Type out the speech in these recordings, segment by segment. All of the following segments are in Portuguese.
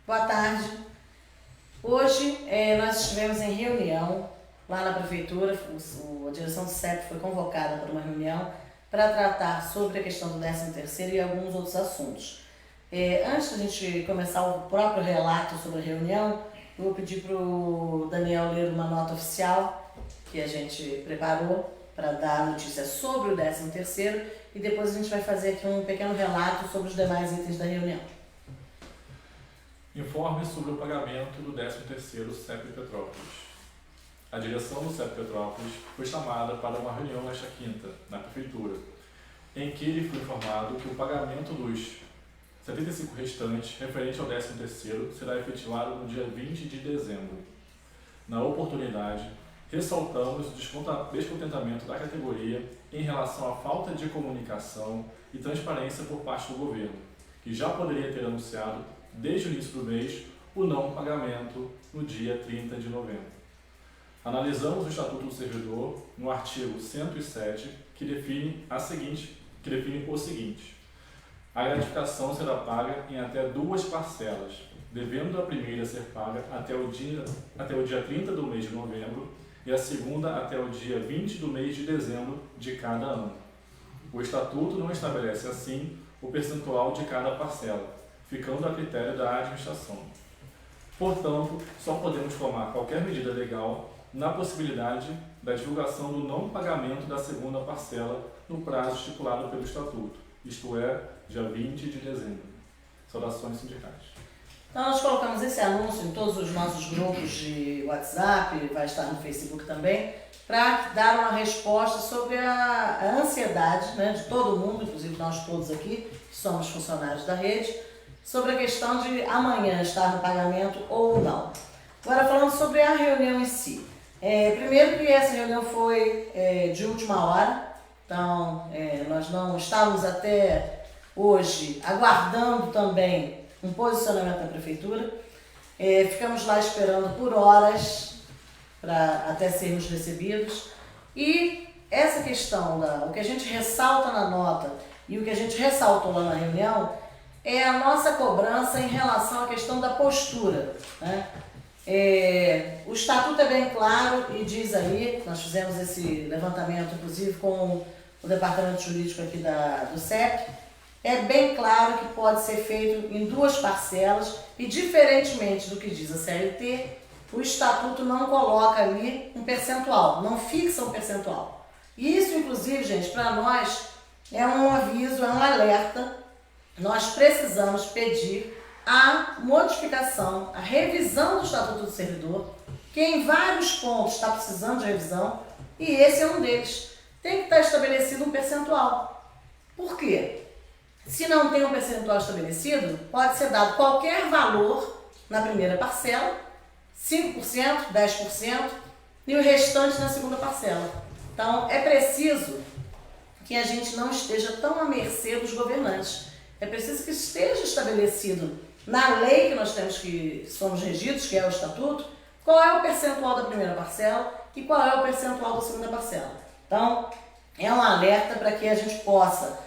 Boa tarde. Hoje nós estivemos em reunião lá na prefeitura, a direção do CEP foi convocada para uma reunião para tratar sobre a questão do 13º e alguns outros assuntos. Antes de a gente começar o próprio relato sobre a reunião, eu vou pedir para o Daniel ler uma nota oficial que a gente preparou para dar notícia sobre o 13º e depois a gente vai fazer aqui um pequeno relato sobre os demais itens da reunião. Informe sobre o pagamento do 13º CEP Petrópolis. A direção do CEP Petrópolis foi chamada para uma reunião nesta quinta, na prefeitura, em que lhe foi informado que o pagamento dos 75 restantes, referente ao 13º, será efetivado no dia 20 de dezembro. Na oportunidade, ressaltamos o descontentamento da categoria em relação à falta de comunicação e transparência por parte do governo, que já poderia ter anunciado, desde o início do mês, o não pagamento no dia 30 de novembro. Analisamos o Estatuto do Servidor no artigo 107, que define o seguinte: a gratificação será paga em até 2 parcelas, devendo a primeira ser paga até o dia 30 do mês de novembro e a segunda até o dia 20 do mês de dezembro de cada ano. O Estatuto não estabelece, assim, o percentual de cada parcela, ficando a critério da administração. Portanto, só podemos tomar qualquer medida legal na possibilidade da divulgação do não pagamento da segunda parcela no prazo estipulado pelo Estatuto, isto é, dia 20 de dezembro. Saudações sindicais. Então nós colocamos esse anúncio em todos os nossos grupos de WhatsApp, vai estar no Facebook também, para dar uma resposta sobre a ansiedade, né, de todo mundo, inclusive nós todos aqui, que somos funcionários da rede, sobre a questão de amanhã estar no pagamento ou não. Agora falando sobre a reunião em si. Primeiro que essa reunião foi de última hora, então nós não estávamos até hoje aguardando também um posicionamento da prefeitura. Ficamos lá esperando por horas até sermos recebidos. E essa questão, o que a gente ressalta na nota e o que a gente ressaltou lá na reunião, é a nossa cobrança em relação à questão da postura, né? O Estatuto é bem claro e diz aí, nós fizemos esse levantamento inclusive com o departamento jurídico aqui do CEP, é bem claro que pode ser feito em 2 parcelas e, diferentemente do que diz a CLT, o Estatuto não coloca ali um percentual, não fixa um percentual. E isso, inclusive, gente, para nós é um aviso, é um alerta. Nós precisamos pedir a modificação, a revisão do Estatuto do Servidor, que em vários pontos está precisando de revisão, e esse é um deles. Tem que estar estabelecido um percentual. Por quê? Se não tem um percentual estabelecido, pode ser dado qualquer valor na primeira parcela, 5%, 10%, e o restante na segunda parcela. Então, é preciso que a gente não esteja tão à mercê dos governantes. É preciso que esteja estabelecido na lei que nós temos, que somos regidos, que é o Estatuto, qual é o percentual da primeira parcela e qual é o percentual da segunda parcela. Então, é um alerta para que a gente possa,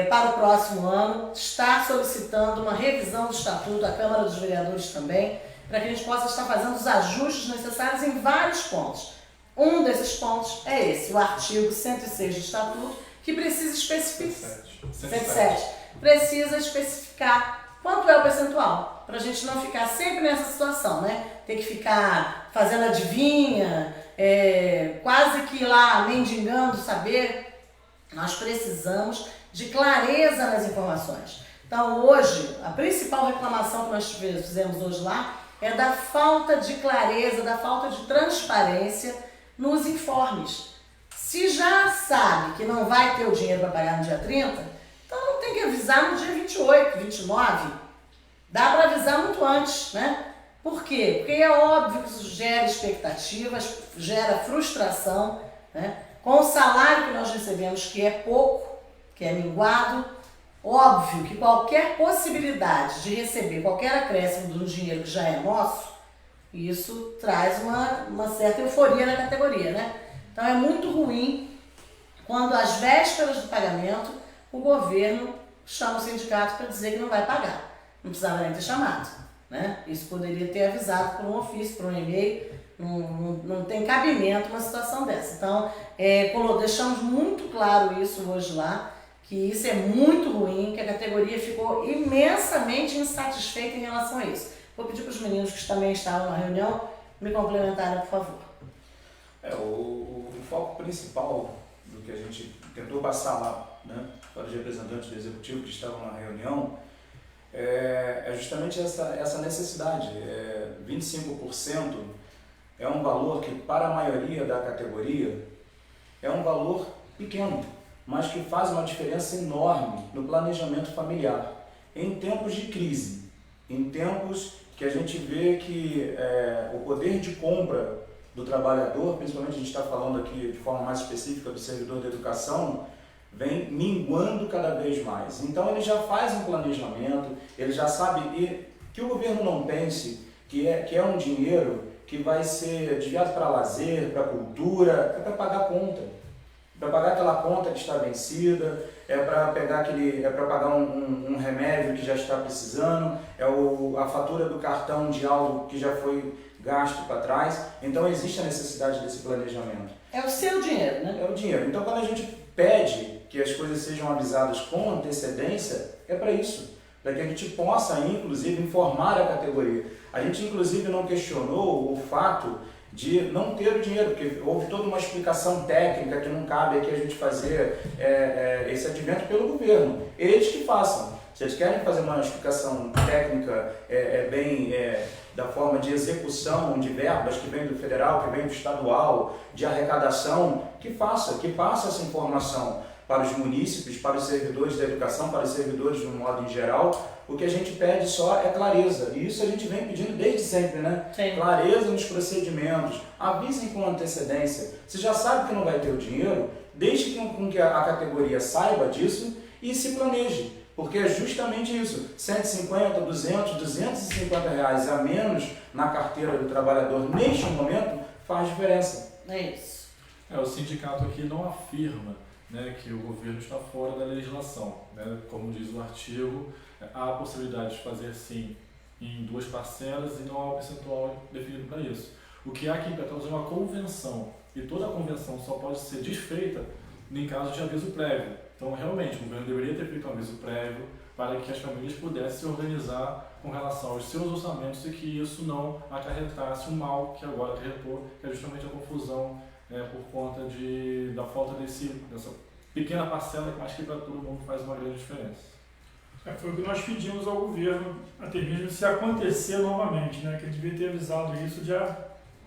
para o próximo ano, estar solicitando uma revisão do Estatuto, a Câmara dos Vereadores também, para que a gente possa estar fazendo os ajustes necessários em vários pontos. Um desses pontos é esse, o artigo 106 do Estatuto, que precisa especificar. 107. Precisa especificar quanto é o percentual, para a gente não ficar sempre nessa situação, né? Ter que ficar fazendo adivinha, quase que lá mendigando saber. Nós precisamos de clareza nas informações. Então hoje, a principal reclamação que nós fizemos hoje lá é da falta de clareza, da falta de transparência nos informes. Se já sabe que não vai ter o dinheiro para pagar no dia 30, então não tem que avisar no dia 28, 29. Dá para avisar muito antes, né? Por quê? Porque é óbvio que isso gera expectativas, gera frustração, né? Com o salário que nós recebemos, que é pouco, que é minguado, óbvio que qualquer possibilidade de receber qualquer acréscimo do dinheiro que já é nosso, isso traz uma certa euforia na categoria, né? Então é muito ruim quando às vésperas do pagamento o governo chama o sindicato para dizer que não vai pagar. Não precisava nem ter chamado. né? Isso poderia ter avisado por um ofício, por um e-mail. Não tem cabimento uma situação dessa. Então, deixamos muito claro isso hoje lá, que isso é muito ruim, que a categoria ficou imensamente insatisfeita em relação a isso. Vou pedir para os meninos que também estavam na reunião me complementarem, por favor. O foco principal do que a gente tentou passar lá, né, para os representantes do Executivo que estavam na reunião, é justamente essa necessidade. 25% é um valor que, para a maioria da categoria, é um valor pequeno, mas que faz uma diferença enorme no planejamento familiar, em tempos de crise, em tempos que a gente vê que o poder de compra do trabalhador, principalmente a gente está falando aqui de forma mais específica do servidor da educação, vem minguando cada vez mais. Então ele já faz um planejamento, ele já sabe que o governo não pense que é um dinheiro que vai ser desviado para lazer, para cultura, é para pagar a conta. Para pagar aquela conta que está vencida, é para pagar um remédio que já está precisando, a fatura do cartão de algo que já foi gasto para trás. Então existe a necessidade desse planejamento. É o seu dinheiro, né? É o dinheiro. Então quando a gente pede que as coisas sejam avisadas com antecedência, é para isso. Para que a gente possa, inclusive, informar a categoria. A gente, inclusive, não questionou o fato de não ter o dinheiro, porque houve toda uma explicação técnica que não cabe aqui a gente fazer esse advento pelo governo. Eles que façam. Se eles querem fazer uma explicação técnica da forma de execução de verbas que vem do federal, que vem do estadual, de arrecadação, que passe essa informação para os munícipes, para os servidores da educação, para os servidores de um modo em geral. O que a gente pede só é clareza, e isso a gente vem pedindo desde sempre, né? Sim. Clareza nos procedimentos, avisem com antecedência. Você já sabe que não vai ter o dinheiro, deixe com que a categoria saiba disso e se planeje, porque é justamente isso, 150, 200, 250 reais a menos na carteira do trabalhador neste momento faz diferença. É isso. O sindicato aqui não afirma, né, que o governo está fora da legislação, né? Como diz o artigo, há a possibilidade de fazer sim em 2 parcelas e não há um percentual definido para isso. O que há aqui em Petrópolis é uma convenção, e toda a convenção só pode ser desfeita em caso de aviso prévio. Então, realmente, o governo deveria ter feito um aviso prévio para que as famílias pudessem se organizar com relação aos seus orçamentos e que isso não acarretasse o mal que agora acarretou, que é justamente a confusão por conta da falta dessa pequena parcela, mas que para todo mundo faz uma grande diferença. Foi o que nós pedimos ao governo, até mesmo se acontecer novamente, né? Que ele devia ter avisado isso dia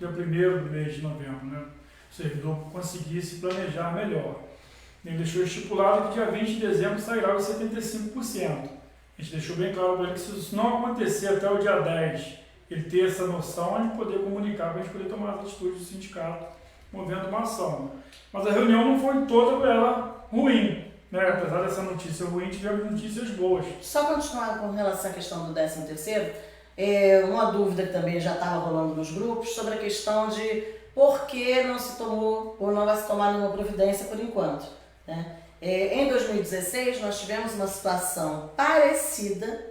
1º do mês de novembro, né? O servidor conseguisse planejar melhor. Ele deixou estipulado que dia 20 de dezembro sairá os 75%. A gente deixou bem claro para ele que se isso não acontecer até o dia 10, ele ter essa noção, a gente poder comunicar, para a gente poder tomar as atitudes do sindicato, movendo uma ação. Mas a reunião não foi toda ela ruim, né? Apesar dessa notícia ruim, tivemos notícias boas. Só continuar com relação à questão do 13º, uma dúvida que também já estava rolando nos grupos sobre a questão de por que não se tomou ou não vai se tomar nenhuma providência por enquanto, né? Em 2016 nós tivemos uma situação parecida,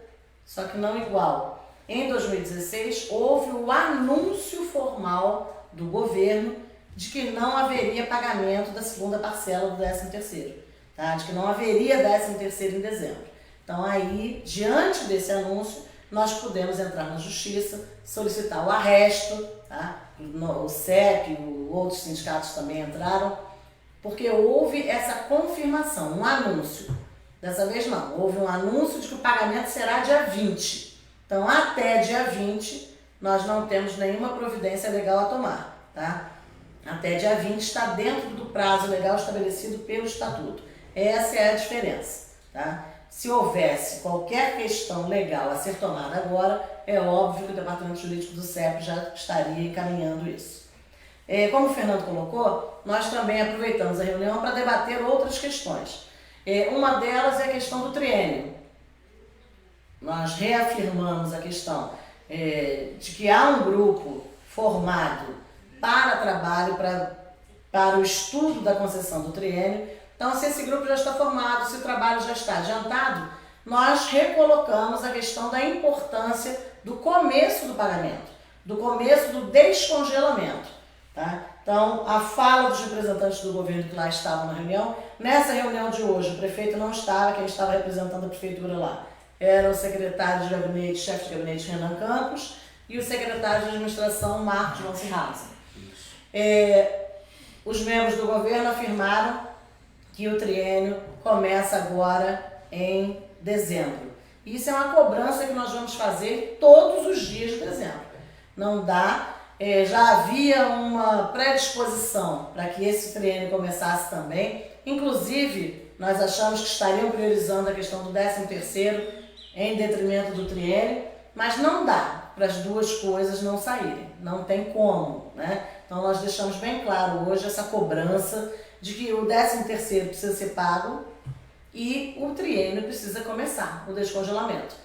só que não igual. Em 2016 houve o anúncio formal do governo de que não haveria pagamento da segunda parcela do 13º, tá? De que não haveria 13º em dezembro. Então aí, diante desse anúncio, nós pudemos entrar na justiça, solicitar o arresto, tá? O CEP, outros sindicatos também entraram, porque houve essa confirmação, um anúncio. Dessa vez não, houve um anúncio de que o pagamento será dia 20. Então até dia 20 nós não temos nenhuma providência legal a tomar, tá? Até dia 20 está dentro do prazo legal estabelecido pelo Estatuto. Essa é a diferença, tá? Se houvesse qualquer questão legal a ser tomada agora, é óbvio que o Departamento Jurídico do CEP já estaria encaminhando isso. Como o Fernando colocou, nós também aproveitamos a reunião para debater outras questões. Uma delas é a questão do triênio. Nós reafirmamos a questão de que há um grupo formado para trabalho, para o estudo da concessão do triênio. Então, se esse grupo já está formado, se o trabalho já está adiantado, nós recolocamos a questão da importância do começo do pagamento, do começo do descongelamento. Tá? Então, a fala dos representantes do governo que lá estavam na reunião, nessa reunião de hoje, o prefeito não estava, quem estava representando a prefeitura lá era o secretário de gabinete, chefe de gabinete Renan Campos, e o secretário de administração Marcos Vancirraza. Os membros do governo afirmaram que o triênio começa agora em dezembro. Isso é uma cobrança que nós vamos fazer todos os dias de dezembro. Não dá. Já havia uma predisposição para que esse triênio começasse também. Inclusive, nós achamos que estariam priorizando a questão do 13º em detrimento do triênio, mas não dá para as duas coisas não saírem. Não tem como, né? Então, nós deixamos bem claro hoje essa cobrança de que o 13º precisa ser pago e o triênio precisa começar, o descongelamento.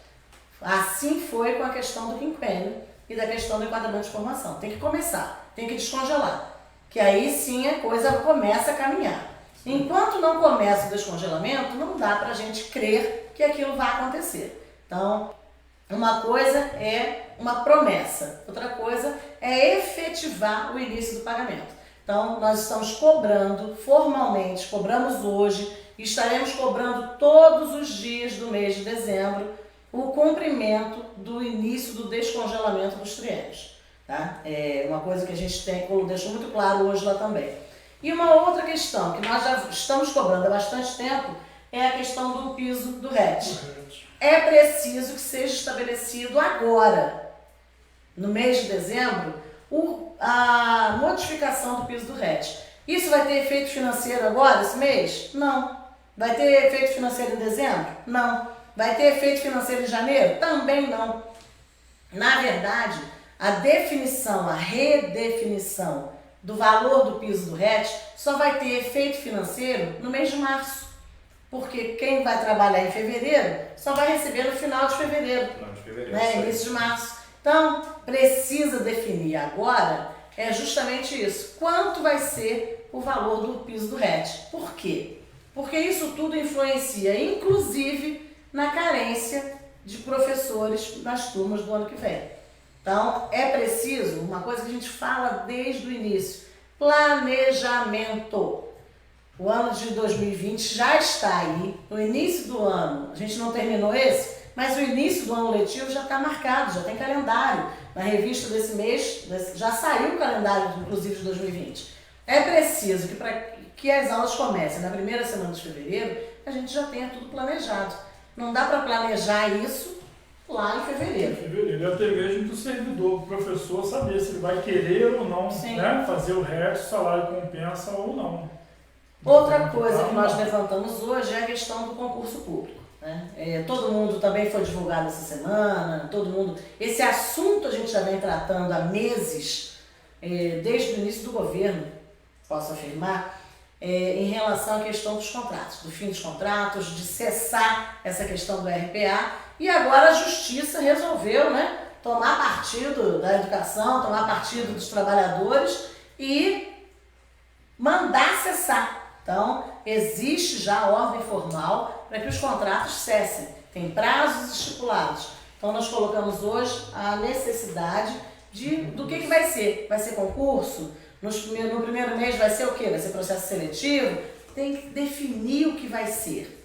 Assim foi com a questão do quinquênio e da questão do enquadramento de formação. Tem que começar, tem que descongelar, que aí sim a coisa começa a caminhar. Enquanto não começa o descongelamento, não dá para a gente crer que aquilo vai acontecer. Então, uma coisa é uma promessa, outra coisa é efetivar o início do pagamento. Então, nós estamos cobrando formalmente, cobramos hoje e estaremos cobrando todos os dias do mês de dezembro o cumprimento do início do descongelamento dos triênios. Tá? É uma coisa que a gente deixou muito claro hoje lá também. E uma outra questão que nós já estamos cobrando há bastante tempo é a questão do piso do RET. É preciso que seja estabelecido agora, no mês de dezembro, a modificação do piso do RET. Isso vai ter efeito financeiro agora, esse mês? Não. Vai ter efeito financeiro em dezembro? Não. Vai ter efeito financeiro em janeiro? Também não. Na verdade, a definição, a redefinição do valor do piso do RET só vai ter efeito financeiro no mês de março. Porque quem vai trabalhar em fevereiro só vai receber no final de fevereiro, né? Início de março. Então, precisa definir agora, é justamente isso. Quanto vai ser o valor do piso do RET? Por quê? Porque isso tudo influencia, inclusive, na carência de professores nas turmas do ano que vem. Então, é preciso, uma coisa que a gente fala desde o início, planejamento. O ano de 2020 já está aí, no início do ano, a gente não terminou esse, mas o início do ano letivo já está marcado, já tem calendário. Na revista desse mês, já saiu o calendário, inclusive, de 2020. É preciso que, para que as aulas comecem na primeira semana de fevereiro, a gente já tenha tudo planejado. Não dá para planejar isso lá em fevereiro. Em fevereiro, e até mesmo do servidor, o professor, saber se ele vai querer ou não, né, fazer o resto, salário compensa ou não. Outra coisa que nós levantamos hoje é a questão do concurso público. Né? Todo mundo também foi divulgado essa semana, esse assunto a gente já vem tratando há meses, desde o início do governo, posso afirmar, em relação à questão dos contratos, do fim dos contratos, de cessar essa questão do RPA, e agora a Justiça resolveu, né, tomar partido da educação, tomar partido dos trabalhadores e mandar cessar. Então, existe já ordem formal para que os contratos cessem. Tem prazos estipulados. Então, nós colocamos hoje a necessidade do que vai ser. Vai ser concurso? No primeiro mês vai ser o quê? Vai ser processo seletivo? Tem que definir o que vai ser.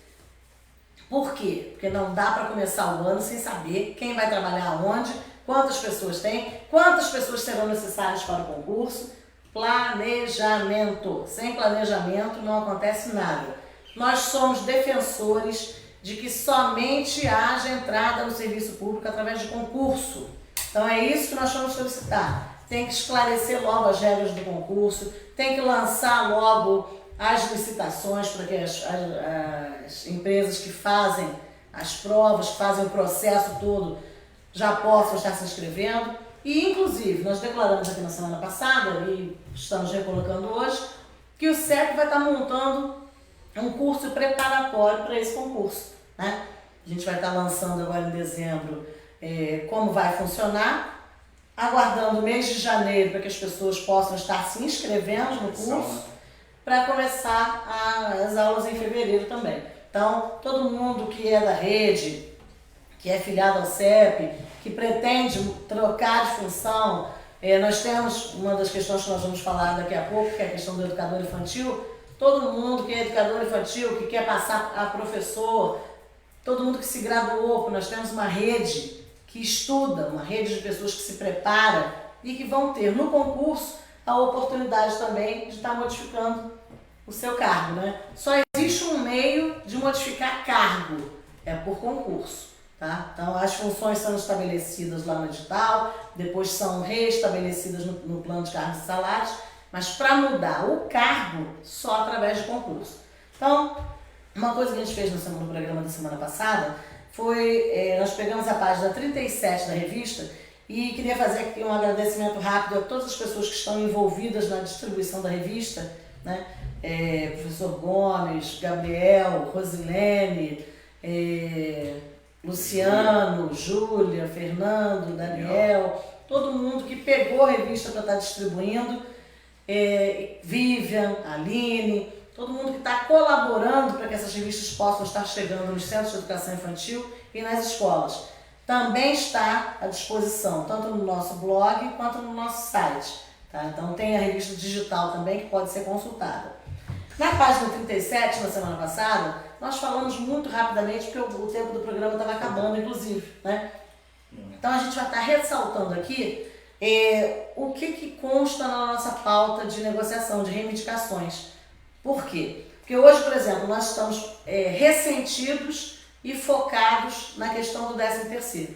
Por quê? Porque não dá para começar o ano sem saber quem vai trabalhar onde, quantas pessoas tem, quantas pessoas serão necessárias para o concurso. Planejamento. Sem planejamento não acontece nada. Nós somos defensores de que somente haja entrada no serviço público através de concurso. Então é isso que nós vamos solicitar. Tem que esclarecer logo as regras do concurso, tem que lançar logo as licitações para que as empresas que fazem as provas, que fazem o processo todo, já possam estar se inscrevendo. E, inclusive, nós declaramos aqui na semana passada, e estamos recolocando hoje, que o CEP vai estar montando um curso preparatório para esse concurso. Né? A gente vai estar lançando agora em dezembro como vai funcionar, aguardando o mês de janeiro para que as pessoas possam estar se inscrevendo no curso, para começar as aulas em fevereiro também. Então, todo mundo que é da rede, que é filiado ao CEP, que pretende trocar de função, nós temos uma das questões que nós vamos falar daqui a pouco, que é a questão do educador infantil. Todo mundo que é educador infantil, que quer passar a professor, todo mundo que se graduou, porque nós temos uma rede que estuda, uma rede de pessoas que se prepara e que vão ter no concurso a oportunidade também de estar modificando o seu cargo, né? Só existe um meio de modificar cargo, é por concurso, tá? Então as funções são estabelecidas lá no edital, depois são reestabelecidas no plano de cargos e salários, mas para mudar o cargo, só através de concurso. Então, uma coisa que a gente fez no programa da semana passada foi, nós pegamos a página 37 da revista e queria fazer aqui um agradecimento rápido a todas as pessoas que estão envolvidas na distribuição da revista, né? Professor Gomes, Gabriel, Rosilene, Luciano, Júlia, Fernando, Daniel, todo mundo que pegou a revista para estar distribuindo, Vivian, Aline, todo mundo que está colaborando para que essas revistas possam estar chegando nos centros de educação infantil e nas escolas. Também está à disposição, tanto no nosso blog quanto no nosso site. Tá? Então tem a revista digital também que pode ser consultada. Na página 37, na semana passada, nós falamos muito rapidamente, porque o tempo do programa estava acabando, inclusive, né? Então a gente vai estar ressaltando aqui o que consta na nossa pauta de negociação, de reivindicações. Por quê? Porque hoje, por exemplo, nós estamos ressentidos e focados na questão do 13º.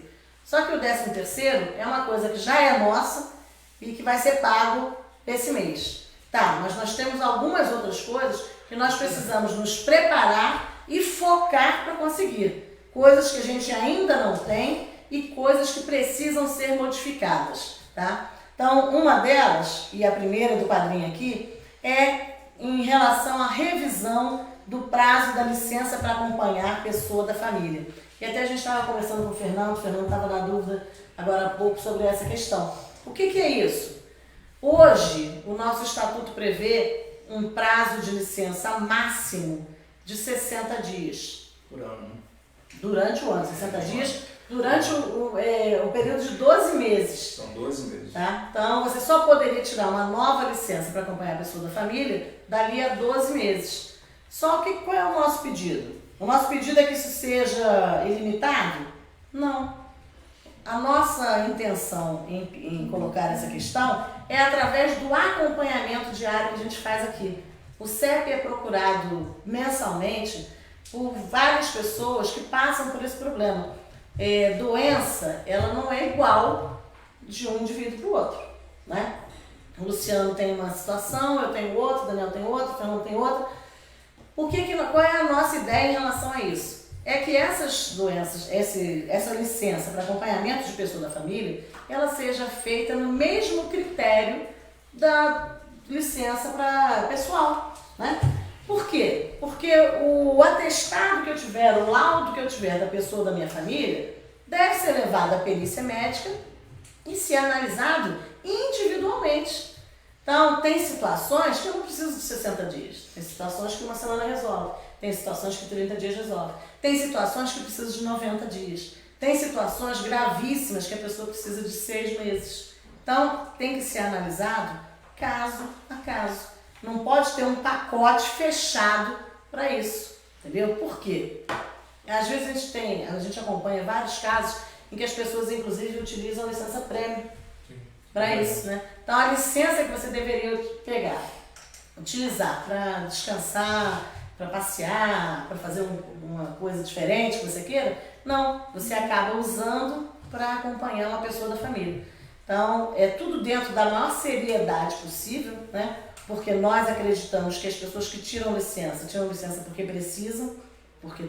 Só que o 13º é uma coisa que já é nossa e que vai ser pago esse mês. Tá, mas nós temos algumas outras coisas que nós precisamos nos preparar e focar para conseguir. Coisas que a gente ainda não tem e coisas que precisam ser modificadas, tá? Então, uma delas, e a primeira do quadrinho aqui, é em relação à revisão do prazo da licença para acompanhar a pessoa da família. E até a gente estava conversando com o Fernando estava na dúvida agora há pouco sobre essa questão. O que é isso? Hoje, o nosso estatuto prevê um prazo de licença máximo de 60 dias. Por ano, né? Durante o ano, 60 dias, durante o período de 12 meses. São 12 meses. Tá? Então, você só poderia tirar uma nova licença para acompanhar a pessoa da família dali a 12 meses. Só que qual é o nosso pedido? O nosso pedido é que isso seja ilimitado? Não. A nossa intenção em colocar essa questão é através do acompanhamento diário que a gente faz aqui. O CEP é procurado mensalmente por várias pessoas que passam por esse problema. Doença, ela não é igual de um indivíduo para o outro, né? O Luciano tem uma situação, eu tenho outra, o Daniel tem outra, o Fernando tem outra. Qual é a nossa ideia em relação a isso? É que essas doenças, essa licença para acompanhamento de pessoa da família, ela seja feita no mesmo critério da licença para pessoal, né? Por quê? Porque o atestado que eu tiver, o laudo que eu tiver da pessoa da minha família, deve ser levado à perícia médica e ser analisado individualmente. Então, tem situações que eu não preciso de 60 dias. Tem situações que uma semana resolve. Tem situações que 30 dias resolve. Tem situações que precisa de 90 dias. Tem situações gravíssimas que a pessoa precisa de 6 meses. Então, tem que ser analisado caso a caso. Não pode ter um pacote fechado para isso. Entendeu? Por quê? Às vezes a gente acompanha vários casos em que as pessoas, inclusive, utilizam a licença prêmio para isso, né? Então, a licença que você deveria pegar, utilizar para descansar, para passear, para fazer uma coisa diferente que você queira, não, você acaba usando para acompanhar uma pessoa da família. Então, é tudo dentro da maior seriedade possível, né? Porque nós acreditamos que as pessoas que tiram licença porque precisam, porque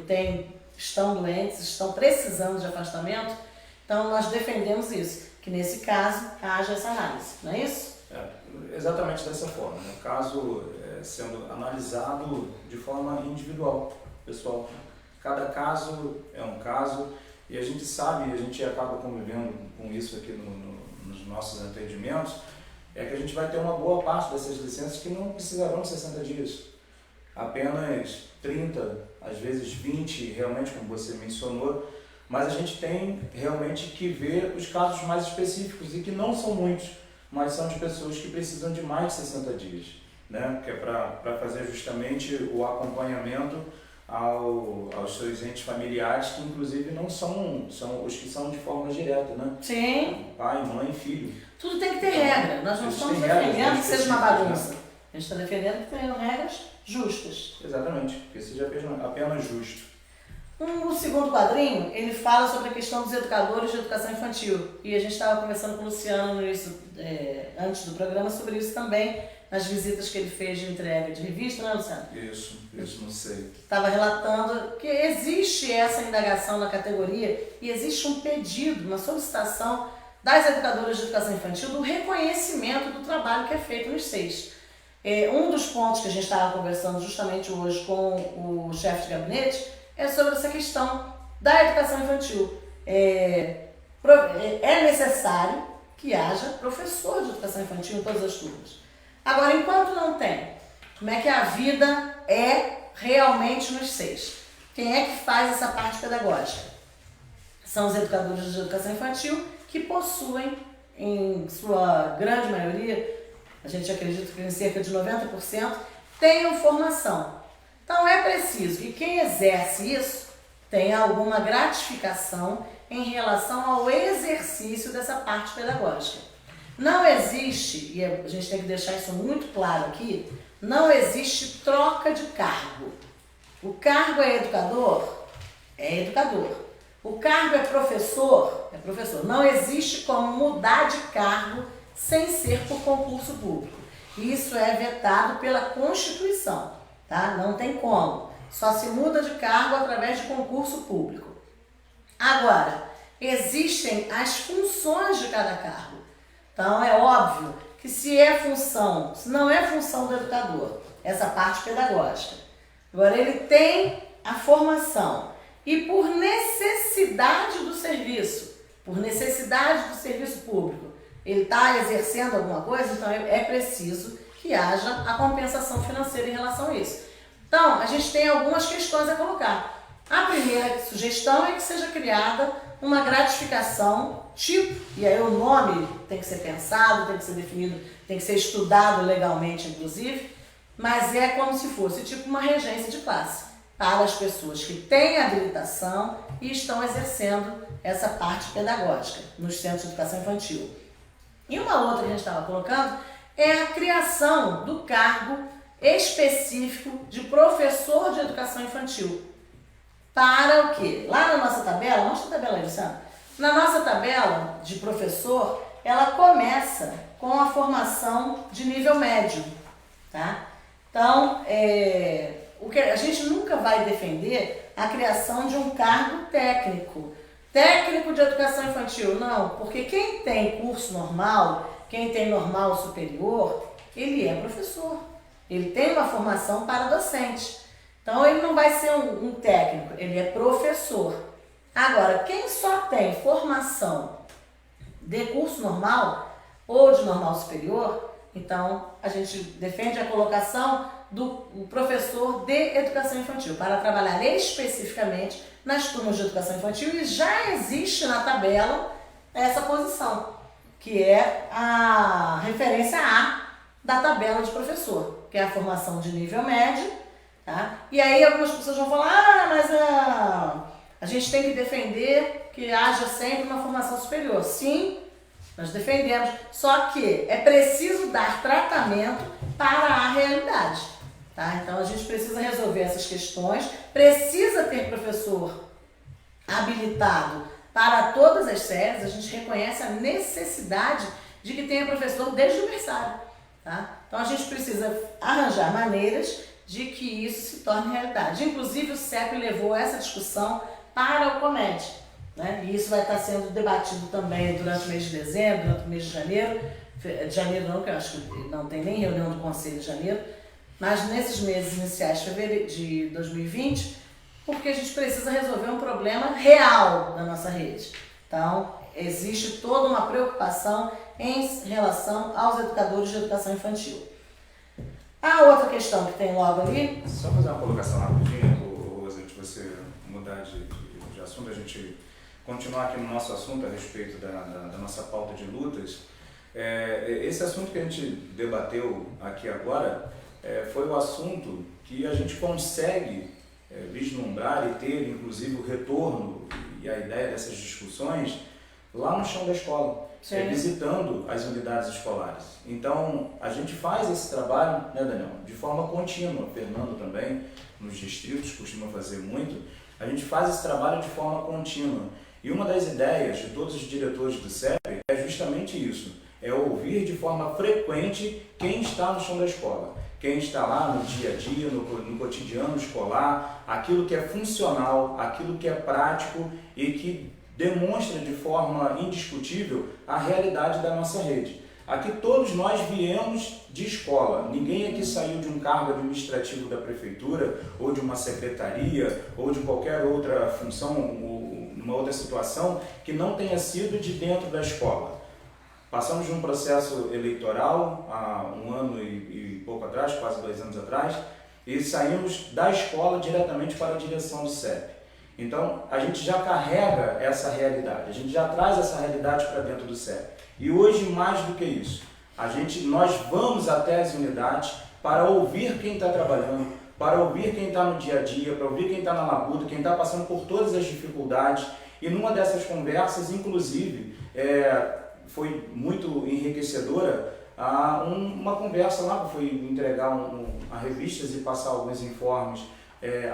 estão doentes, estão precisando de afastamento. Então, nós defendemos isso, que nesse caso haja essa análise, não é isso? Exatamente dessa forma, né? O caso sendo analisado de forma individual, pessoal. Cada caso é um caso e a gente sabe, a gente acaba convivendo com isso aqui nos nossos atendimentos, é que a gente vai ter uma boa parte dessas licenças que não precisarão de 60 dias. Apenas 30 às vezes 20, realmente, como você mencionou, mas a gente tem realmente que ver os casos mais específicos e que não são muitos, mas são de pessoas que precisam de mais de 60 dias, né? Que é para fazer justamente o acompanhamento aos seus entes familiares, que inclusive não são os que são de forma direta, né? Sim. Pai, mãe, filho. Tudo tem que ter regra. Nós não estamos defendendo que seja uma bagunça. A gente está defendendo que tenham regras justas. Exatamente, que seja apenas justo. O segundo quadrinho, ele fala sobre a questão dos educadores de educação infantil. E a gente estava conversando com o Luciano no início, antes do programa sobre isso também, nas visitas que ele fez de entrega de revista, né, Luciano? Isso, não sei. Estava relatando que existe essa indagação na categoria e existe um pedido, uma solicitação das educadoras de educação infantil do reconhecimento do trabalho que é feito nos SEIs. Um dos pontos que a gente estava conversando justamente hoje com o chefe de gabinete é sobre essa questão da educação infantil. É necessário que haja professor de educação infantil em todas as turmas. Agora, enquanto não tem, como é que a vida é realmente nos SEIs? Quem é que faz essa parte pedagógica? São os educadores de educação infantil que possuem, em sua grande maioria, a gente acredita que em cerca de 90%, tenham formação. Então é preciso que quem exerce isso tenha alguma gratificação em relação ao exercício dessa parte pedagógica. Não existe, e a gente tem que deixar isso muito claro aqui, não existe troca de cargo. O cargo é educador? É educador. O cargo é professor? É professor. Não existe como mudar de cargo sem ser por concurso público. Isso é vetado pela Constituição, tá? Não tem como. Só se muda de cargo através de concurso público. Agora, existem as funções de cada cargo. Então, é óbvio que se não é função do educador, essa parte pedagógica. Agora, ele tem a formação e por necessidade do serviço público, ele está exercendo alguma coisa, então é preciso que haja a compensação financeira em relação a isso. Então, a gente tem algumas questões a colocar. A primeira sugestão é que seja criada uma gratificação tipo, e aí o nome tem que ser pensado, tem que ser definido, tem que ser estudado legalmente, inclusive, mas é como se fosse tipo uma regência de classe para as pessoas que têm habilitação e estão exercendo essa parte pedagógica nos centros de educação infantil. E uma outra que a gente estava colocando é a criação do cargo específico de professor de educação infantil. Para o quê? Lá na nossa tabela, mostra a tabela aí, Luciano. Na nossa tabela de professor, ela começa com a formação de nível médio, tá? Então, o que a gente nunca vai defender a criação de um cargo técnico. Técnico de educação infantil, não, porque quem tem curso normal, quem tem normal superior, ele é professor. Ele tem uma formação para docente. Então, ele não vai ser um técnico, ele é professor. Agora, quem só tem formação de curso normal ou de normal superior, então a gente defende a colocação do professor de educação infantil para trabalhar especificamente nas turmas de educação infantil e já existe na tabela essa posição, que é a referência A da tabela de professor, que é a formação de nível médio. Tá? E aí algumas pessoas vão falar, mas a gente tem que defender que haja sempre uma formação superior. Sim, nós defendemos, só que é preciso dar tratamento para a realidade. Tá? Então a gente precisa resolver essas questões, precisa ter professor habilitado para todas as séries, a gente reconhece a necessidade de que tenha professor desde o berçário. Tá? Então a gente precisa arranjar maneiras de que isso se torne realidade. Inclusive o CEP levou essa discussão para o COMED, né? E isso vai estar sendo debatido também durante o mês de dezembro, durante o mês de janeiro. Janeiro não, que eu acho que não tem nem reunião do Conselho de janeiro, mas nesses meses iniciais de 2020, porque a gente precisa resolver um problema real da nossa rede. Então, existe toda uma preocupação em relação aos educadores de educação infantil. A outra questão que tem logo ali... Só fazer uma colocação rapidinho, Rose. mudar de assunto, a gente continuar aqui no nosso assunto a respeito da nossa pauta de lutas. Esse assunto que a gente debateu aqui agora foi o assunto que a gente consegue vislumbrar e ter, inclusive, o retorno e a ideia dessas discussões lá no chão da escola, visitando as unidades escolares. Então, a gente faz esse trabalho, né, Daniel, de forma contínua. Fernando também, nos distritos, costuma fazer muito. A gente faz esse trabalho de forma contínua. E uma das ideias de todos os diretores do CEP é justamente isso, é ouvir de forma frequente quem está no chão da escola, quem está lá no dia a dia, no cotidiano escolar, aquilo que é funcional, aquilo que é prático e que demonstra de forma indiscutível a realidade da nossa rede. Aqui todos nós viemos de escola, ninguém aqui saiu de um cargo administrativo da prefeitura, ou de uma secretaria, ou de qualquer outra função, ou uma outra situação que não tenha sido de dentro da escola. Passamos de um processo eleitoral há 1 ano e pouco atrás, quase 2 anos atrás, e saímos da escola diretamente para a direção do CEP. Então, a gente já carrega essa realidade, a gente já traz essa realidade para dentro do CEP. E hoje, mais do que isso, nós vamos até as unidades para ouvir quem está trabalhando, para ouvir quem está no dia a dia, para ouvir quem está na labuta, quem está passando por todas as dificuldades. E numa dessas conversas, inclusive, foi muito enriquecedora uma conversa lá, que foi entregar a revistas e passar alguns informes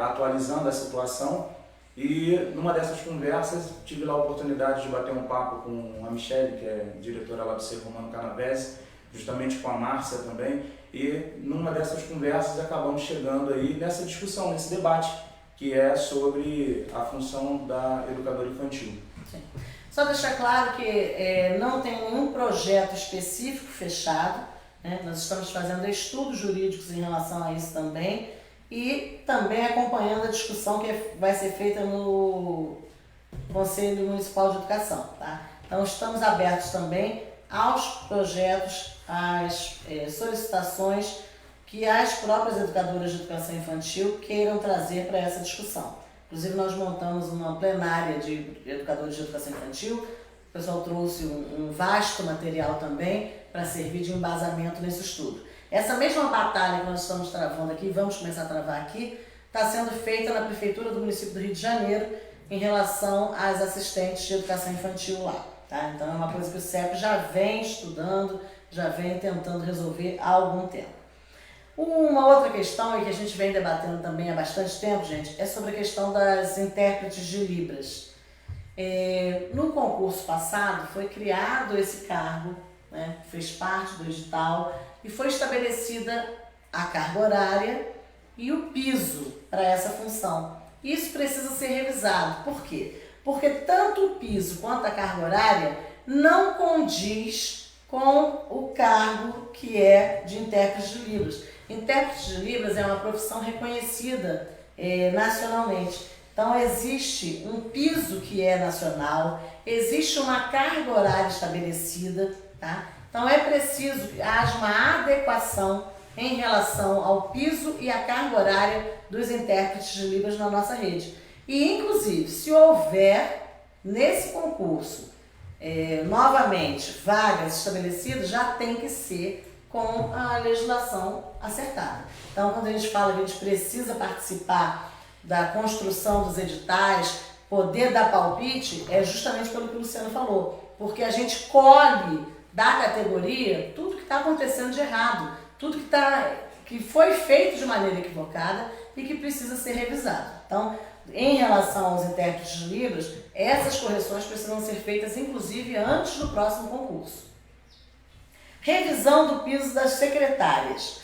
atualizando a situação. E numa dessas conversas tive lá a oportunidade de bater um papo com a Michele, que é diretora lá do Ser Romano Canavese, justamente com a Márcia também, e numa dessas conversas acabamos chegando aí nessa discussão, nesse debate, que é sobre a função da educadora infantil. Sim. Só deixar claro que não tem nenhum projeto específico fechado, né? Nós estamos fazendo estudos jurídicos em relação a isso também, e também acompanhando a discussão que vai ser feita no Conselho Municipal de Educação. Tá? Então, estamos abertos também aos projetos, às solicitações que as próprias educadoras de educação infantil queiram trazer para essa discussão. Inclusive, nós montamos uma plenária de educadores de educação infantil, o pessoal trouxe um vasto material também para servir de embasamento nesse estudo. Essa mesma batalha que nós estamos travando aqui, vamos começar a travar aqui, está sendo feita na Prefeitura do município do Rio de Janeiro em relação às assistentes de educação infantil lá. Tá? Então é uma coisa que o CEP já vem estudando, já vem tentando resolver há algum tempo. Uma outra questão, e que a gente vem debatendo também há bastante tempo, gente, é sobre a questão das intérpretes de Libras. No concurso passado foi criado esse cargo, né, fez parte do edital, e foi estabelecida a carga horária e o piso para essa função. Isso precisa ser revisado. Por quê? Porque tanto o piso quanto a carga horária não condiz com o cargo que é de intérprete de Libras. Intérprete de Libras é uma profissão reconhecida nacionalmente. Então existe um piso que é nacional, existe uma carga horária estabelecida, tá? Então é preciso que haja uma adequação em relação ao piso e à carga horária dos intérpretes de Libras na nossa rede. E inclusive, se houver nesse concurso novamente vagas estabelecidas, já tem que ser com a legislação acertada. Então quando a gente fala que a gente precisa participar da construção dos editais, poder dar palpite, é justamente pelo que o Luciano falou, porque a gente colhe da categoria tudo que está acontecendo de errado, tudo que foi feito de maneira equivocada e que precisa ser revisado. Então, em relação aos intérpretes de Libras, essas correções precisam ser feitas, inclusive, antes do próximo concurso. Revisão do piso das secretárias.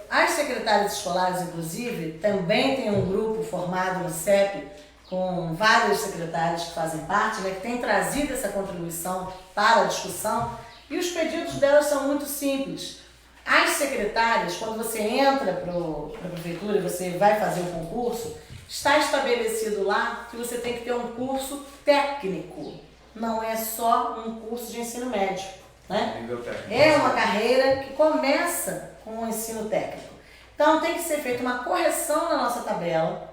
As secretárias escolares, inclusive, também tem um grupo formado no CEP, com várias secretárias que fazem parte, né, que tem trazido essa contribuição para a discussão, e os pedidos delas são muito simples. As secretárias, quando você entra para a prefeitura e você vai fazer o concurso, está estabelecido lá que você tem que ter um curso técnico, não é só um curso de ensino médio, né? É uma carreira que começa com o ensino técnico. Então tem que ser feita uma correção na nossa tabela,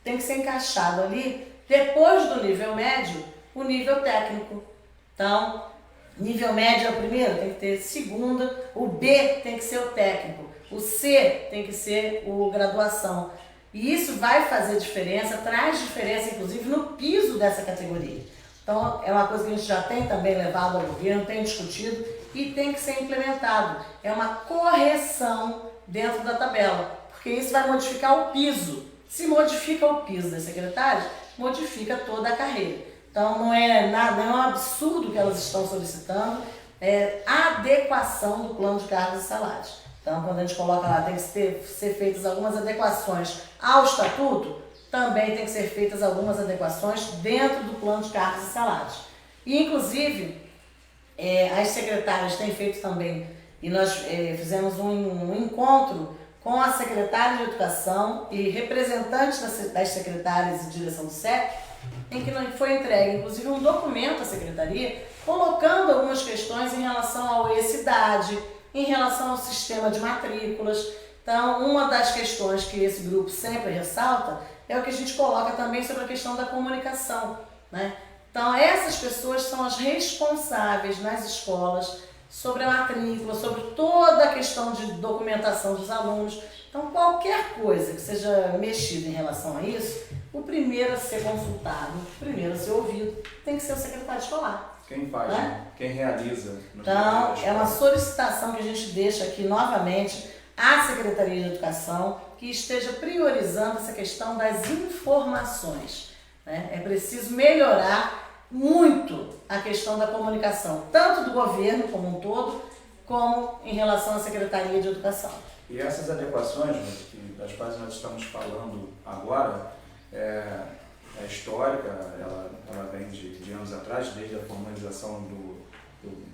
tem que ser encaixado ali, depois do nível médio, o nível técnico. Então, nível médio é o primeiro, tem que ter segunda, o B tem que ser o técnico, o C tem que ser o graduação. E isso vai fazer diferença, traz diferença inclusive no piso dessa categoria. Então é uma coisa que a gente já tem também levado ao governo, tem discutido e tem que ser implementado. É uma correção dentro da tabela, porque isso vai modificar o piso. Se modifica o piso das secretárias, modifica toda a carreira. Então não é nada, não é um absurdo que elas estão solicitando, é adequação do plano de cargos e salários. Então quando a gente coloca lá, tem que ser feitas algumas adequações ao estatuto, também tem que ser feitas algumas adequações dentro do plano de cargos e salários. E inclusive as secretárias têm feito também, e nós fizemos um encontro com a secretária de Educação e representantes das secretárias e direção do CEP, em que foi entregue, inclusive, um documento à secretaria, colocando algumas questões em relação à cidade, em relação ao sistema de matrículas. Então, uma das questões que esse grupo sempre ressalta é o que a gente coloca também sobre a questão da comunicação, né? Então, essas pessoas são as responsáveis nas escolas sobre a matrícula, sobre toda a questão de documentação dos alunos. Então, qualquer coisa que seja mexida em relação a isso, o primeiro a ser consultado, o primeiro a ser ouvido, tem que ser o secretário escolar. Quem faz, né? Quem realiza. Então, é uma solicitação que a gente deixa aqui novamente à Secretaria de Educação que esteja priorizando essa questão das informações, né? É preciso melhorar muito a questão da comunicação, tanto do governo como um todo, como em relação à Secretaria de Educação. E essas adequações, das quais nós estamos falando agora, é histórica, ela vem de anos atrás, desde a formalização do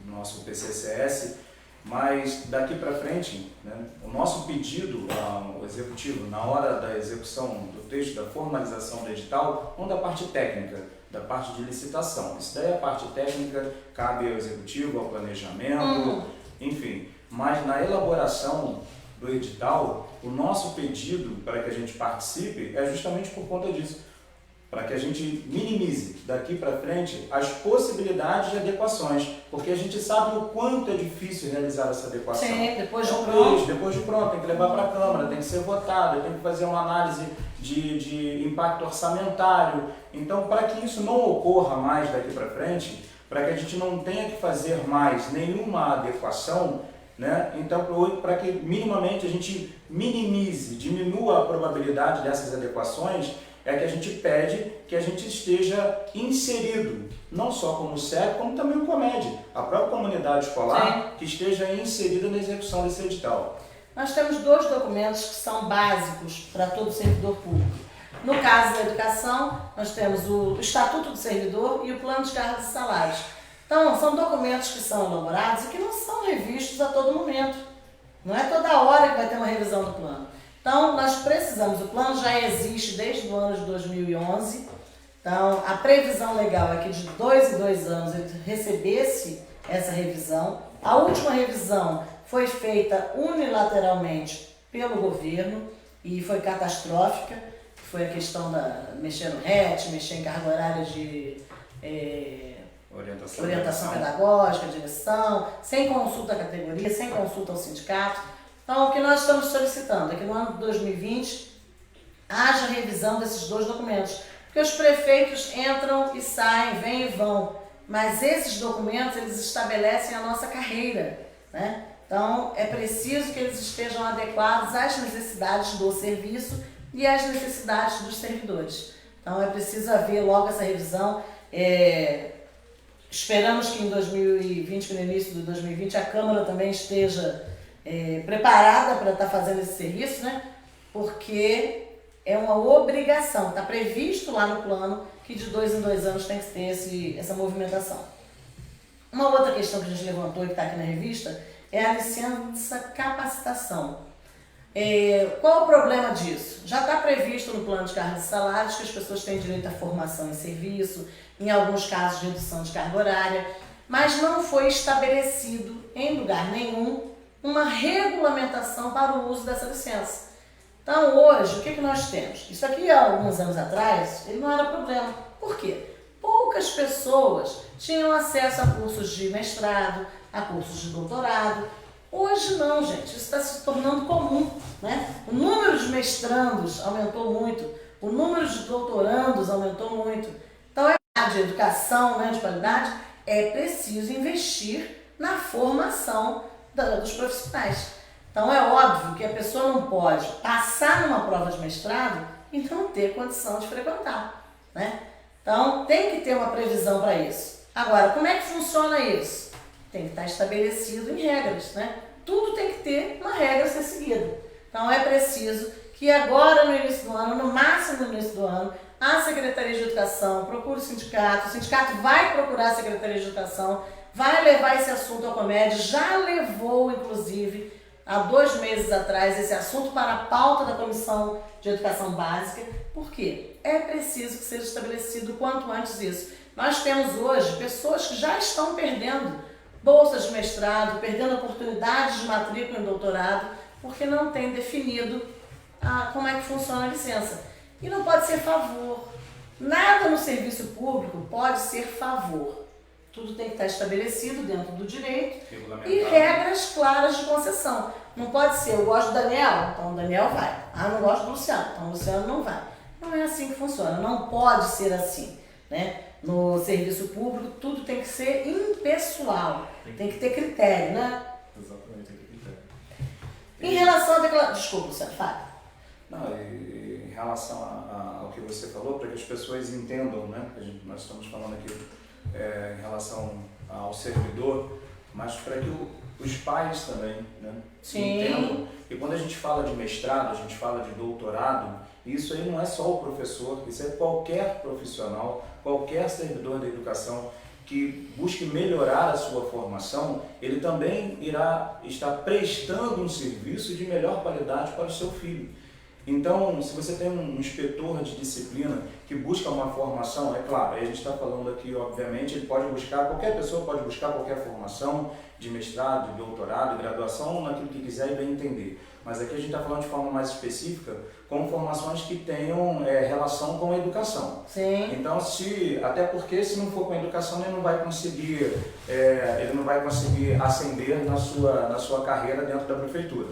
nosso PCCS, mas daqui para frente, né, o nosso pedido ao Executivo, na hora da execução do texto, da formalização do edital, não da parte técnica, da parte de licitação. Isso daí é a parte técnica, cabe ao Executivo, ao planejamento, enfim. Mas na elaboração do edital, o nosso pedido para que a gente participe é justamente por conta disso, para que a gente minimize daqui para frente as possibilidades de adequações, porque a gente sabe o quanto é difícil realizar essa adequação. Sim, depois de pronto. Depois de pronto, tem que levar para a Câmara, tem que ser votado, tem que fazer uma análise de impacto orçamentário. Então, para que isso não ocorra mais daqui para frente, para que a gente não tenha que fazer mais nenhuma adequação, né? Então, para que minimamente a gente minimize, diminua a probabilidade dessas adequações, é que a gente pede que a gente esteja inserido, não só como CEP, como também o COMED, a própria comunidade escolar, que esteja inserida na execução desse edital. Nós temos dois documentos que são básicos para todo servidor público. No caso da educação, nós temos o Estatuto do Servidor e o Plano de Cargos e Salários. Então, são documentos que são elaborados e que não são revistos a todo momento. Não é toda hora que vai ter uma revisão do plano. Então, nós precisamos, o plano já existe desde o ano de 2011, então a previsão legal é que de 2 em 2 anos ele recebesse essa revisão. A última revisão foi feita unilateralmente pelo governo e foi catastrófica, foi a questão da mexer no RET, mexer em carga horária de orientação pedagógica, direção, sem consulta à categoria, sem consulta ao sindicato. Então, o que nós estamos solicitando é que no ano de 2020 haja revisão desses dois documentos, porque os prefeitos entram e saem, vêm e vão, mas esses documentos eles estabelecem a nossa carreira, né? Então, é preciso que eles estejam adequados às necessidades do serviço e às necessidades dos servidores. Então, é preciso haver logo essa revisão. Esperamos que em 2020, no início de 2020, a Câmara também esteja preparada para estar fazendo esse serviço, né? Porque é uma obrigação, está previsto lá no plano que de 2 em 2 anos tem que ter essa movimentação. Uma outra questão que a gente levantou e que está aqui na revista é a licença capacitação. Qual o problema disso? Já está previsto no plano de cargos e salários que as pessoas têm direito à formação em serviço, em alguns casos de redução de carga horária, mas não foi estabelecido em lugar nenhum uma regulamentação para o uso dessa licença. Então hoje, o que nós temos? Isso aqui há alguns anos atrás, ele não era problema. Por quê? Poucas pessoas tinham acesso a cursos de mestrado, a cursos de doutorado. Hoje não, gente, isso está se tornando comum, né? O número de mestrandos aumentou muito, o número de doutorandos aumentou muito. Então, de educação, né, de qualidade, é preciso investir na formação dos profissionais. Então, é óbvio que a pessoa não pode passar numa prova de mestrado e não ter condição de frequentar, né? Então, tem que ter uma previsão para isso. Agora, como é que funciona isso? Tem que estar estabelecido em regras, né? Tudo tem que ter uma regra a ser seguida. Então, é preciso que agora, no início do ano, no máximo no início do ano, a Secretaria de Educação procure o sindicato vai procurar a Secretaria de Educação, vai levar esse assunto ao COMED, já levou, inclusive, há 2 meses atrás, esse assunto para a pauta da Comissão de Educação Básica. Por quê? É preciso que seja estabelecido o quanto antes isso. Nós temos hoje pessoas que já estão perdendo bolsas de mestrado, perdendo oportunidades de matrícula em doutorado, porque não tem definido como é que funciona a licença. E não pode ser favor. Nada no serviço público pode ser favor. Tudo tem que estar estabelecido dentro do direito e regras claras de concessão. Não pode ser, eu gosto do Daniel, então o Daniel vai. Não gosto do Luciano, então o Luciano não vai. Não é assim que funciona, não pode ser assim, né? No serviço público, tudo tem que ser impessoal, tem que ter critério, né? Exatamente, tem que ter critério. Em relação à declaração... Desculpa, Luciano, fala. Não, em relação ao que você falou, para que as pessoas entendam, né? Nós estamos falando aqui em relação ao servidor, mas para que os pais também, né, entendam. E quando a gente fala de mestrado, a gente fala de doutorado, isso aí não é só o professor, isso é qualquer profissional, qualquer servidor da educação que busque melhorar a sua formação, ele também irá estar prestando um serviço de melhor qualidade para o seu filho. Então, se você tem um inspetor de disciplina que busca uma formação, é claro, aí a gente está falando aqui, obviamente, ele pode buscar, qualquer pessoa pode buscar qualquer formação de mestrado, de doutorado, de graduação, naquilo que quiser e bem entender. Mas aqui a gente está falando de forma mais específica, com formações que tenham relação com a educação. Sim. Então, até porque se não for com a educação, ele não vai conseguir ascender na sua carreira dentro da prefeitura.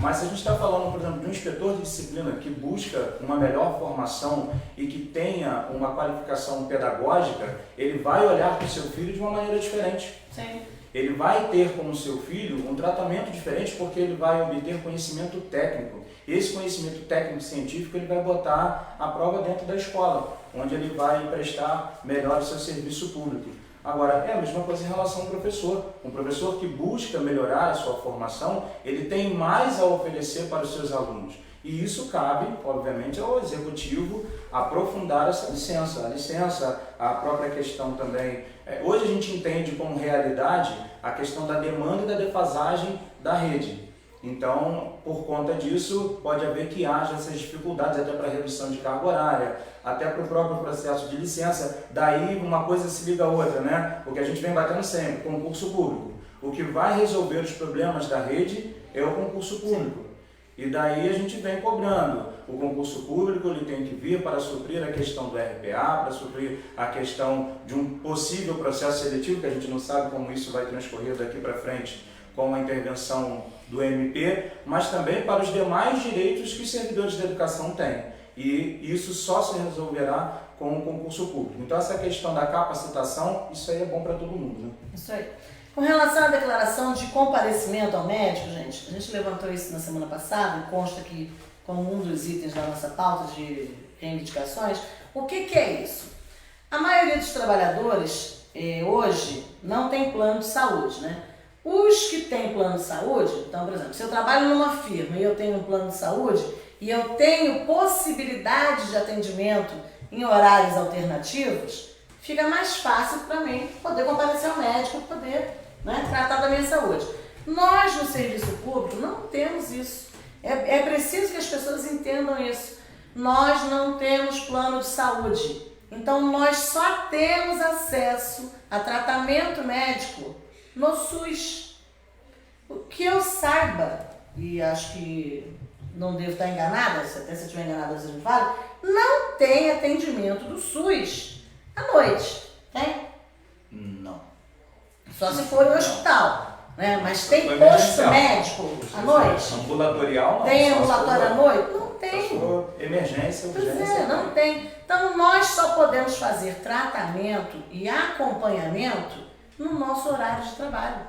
Mas se a gente está falando, por exemplo, de um inspetor de disciplina que busca uma melhor formação e que tenha uma qualificação pedagógica, ele vai olhar para o seu filho de uma maneira diferente. Sim. Ele vai ter com o seu filho um tratamento diferente porque ele vai obter conhecimento técnico. Esse conhecimento técnico científico ele vai botar à prova dentro da escola, onde ele vai prestar melhor o seu serviço público. Agora, é a mesma coisa em relação ao professor. Um professor que busca melhorar a sua formação, ele tem mais a oferecer para os seus alunos. E isso cabe, obviamente, ao executivo aprofundar essa licença. A licença, a própria questão também... hoje a gente entende como realidade a questão da demanda e da defasagem da rede. Então, por conta disso, pode haver que haja essas dificuldades até para redução de carga horária, até para o próprio processo de licença. Daí uma coisa se liga a outra, né? O que a gente vem batendo sempre, concurso público. O que vai resolver os problemas da rede é o concurso público. E daí a gente vem cobrando. O concurso público ele tem que vir para suprir a questão do RPA, para suprir a questão de um possível processo seletivo, que a gente não sabe como isso vai transcorrer daqui para frente, com a intervenção do MP, mas também para os demais direitos que os servidores da educação têm. E isso só se resolverá com o concurso público. Então essa questão da capacitação, isso aí é bom para todo mundo, né? Isso aí. Com relação à declaração de comparecimento ao médico, gente, a gente levantou isso na semana passada, e consta aqui como um dos itens da nossa pauta de reivindicações. O que é isso? A maioria dos trabalhadores hoje não tem plano de saúde, né? Os que têm plano de saúde, então, por exemplo, se eu trabalho numa firma e eu tenho um plano de saúde e eu tenho possibilidade de atendimento em horários alternativos, fica mais fácil para mim poder comparecer ao médico, poder tratar da minha saúde. Nós, no serviço público, não temos isso. É preciso que as pessoas entendam isso. Nós não temos plano de saúde. Então, nós só temos acesso a tratamento médico no SUS. O que eu saiba, e acho que não devo estar enganada, até se eu estiver enganada você me fala, não tem atendimento do SUS à noite, tem? Não. Só se for em um hospital, né? Mas tem Foi posto emergencial. médico à noite? Ambulatorial não. Tem só se ambulatório à for- noite? Não só se tem. for emergência, Pois urgência. é, não tem. Então nós só podemos fazer tratamento e acompanhamento no nosso horário de trabalho.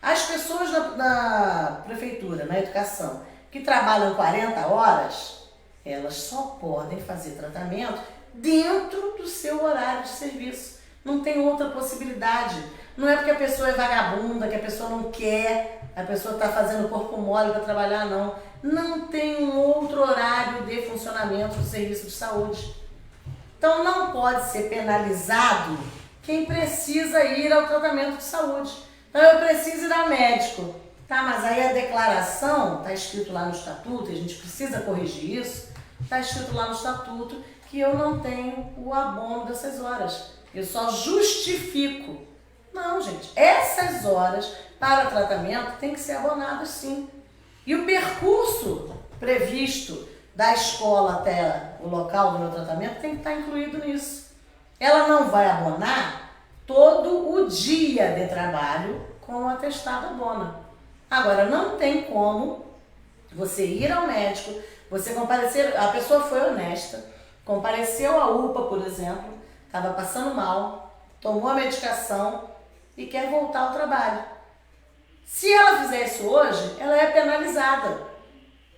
As pessoas na prefeitura, na educação, que trabalham 40 horas, elas só podem fazer tratamento dentro do seu horário de serviço. Não tem outra possibilidade. Não é porque a pessoa é vagabunda, que a pessoa não quer, a pessoa está fazendo corpo mole para trabalhar, não. Não tem um outro horário de funcionamento do serviço de saúde. Então não pode ser penalizado quem precisa ir ao tratamento de saúde. Então eu preciso ir ao médico. Tá, mas aí a declaração, está escrito lá no estatuto, e a gente precisa corrigir isso, está escrito lá no estatuto que eu não tenho o abono dessas horas. Eu só justifico. Não, gente, essas horas para tratamento têm que ser abonadas sim. E o percurso previsto da escola até o local do meu tratamento tem que estar incluído nisso. Ela não vai abonar todo o dia de trabalho com o atestado abona. Agora, não tem como você ir ao médico, você comparecer, a pessoa foi honesta, compareceu à UPA, por exemplo, estava passando mal, tomou a medicação e quer voltar ao trabalho. Se ela fizer isso hoje, ela é penalizada.